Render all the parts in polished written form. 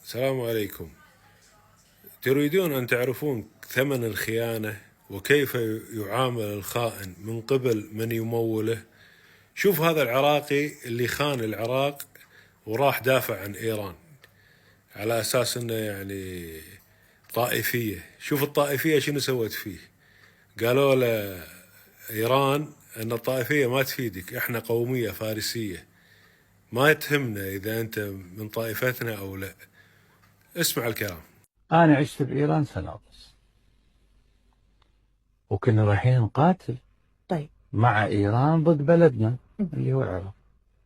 السلام عليكم. تريدون أن تعرفون ثمن الخيانة وكيف يعامل الخائن من قبل من يموله؟ شوف هذا العراقي اللي خان العراق وراح دافع عن إيران على أساس أنه يعني طائفية. شوف الطائفية شنو سوت فيه. قالوا له إيران أن الطائفية ما تفيدك، إحنا قومية فارسية، ما تهمنا إذا أنت من طائفتنا أو لا. اسمع الكلام. أنا عشت بإيران سنة ونص، وكنا رايحين نقاتل طيب مع إيران ضد بلدنا اللي هو العراق،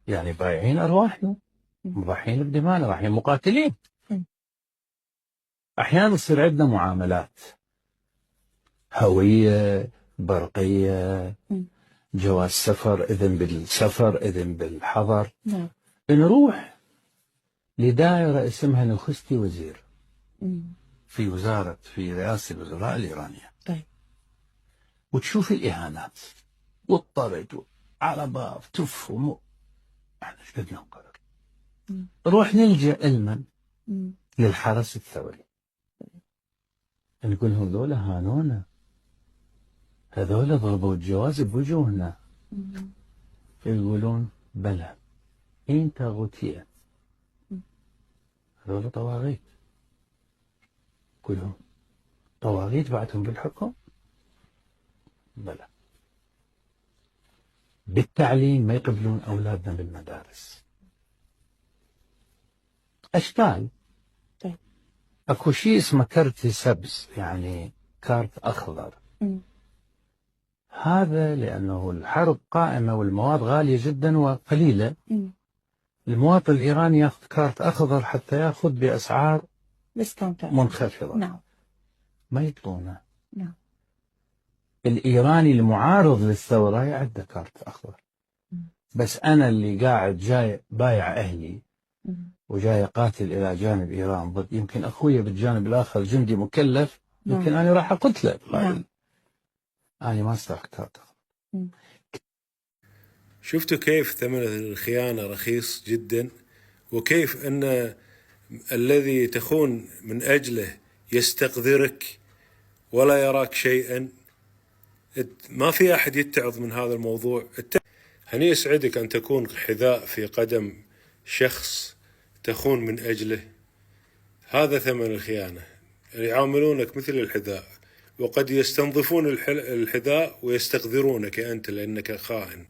يعني بايعين أرواحنا، مضحين بدماءنا، رايحين مقاتلين. أحيانا تصير عندنا معاملات هوية، برقية، جواز سفر، إذن بالسفر، إذن بالحضر. نعم. نروح لدائرة اسمها نخستي وزير في رئاسة الوزراء الإيرانية. طيب وتشوف الإهانات والطرد على باب تف احنا ايش بدنا نقرر؟ نروح نلجأ لمن؟ للحرس الثوري. نقول هذول هانونا، هذول ضربوا الجواز بوجوهنا. يقولون بلى، انت غوتية، هذول طواغيت. كلهم طواغيت بعدهم بالحكم؟ بلى. بالتعليم ما يقبلون أولادنا بالمدارس. أشكال. طيب أكو شيء اسمه كرت سبز، يعني كارت أخضر. هذا لأنه الحرب قائمة والمواد غالية جدا وقليلة. المواطن الإيراني يأخذ كارت أخضر حتى يأخذ بأسعار منخفضة. نعم. ما يطلونه. نعم. الإيراني المعارض للثورة عنده كارت أخضر. بس أنا اللي قاعد جاي بايع أهلي وجاي قاتل إلى جانب إيران ضد يمكن أخويا بالجانب الآخر جندي مكلف، يمكن أنا راح أقتله. أنا ما استحق كارت أخضر. شفتوا كيف ثمن الخيانة رخيص جدا، وكيف أن الذي تخون من أجله يستقذرك ولا يراك شيئا. ما في أحد يتعظ من هذا الموضوع. هني يسعدك أن تكون حذاء في قدم شخص تخون من أجله. هذا ثمن الخيانة، يعني يعاملونك مثل الحذاء، وقد يستنظفون الحذاء ويستقذرونك أنت لأنك خائن.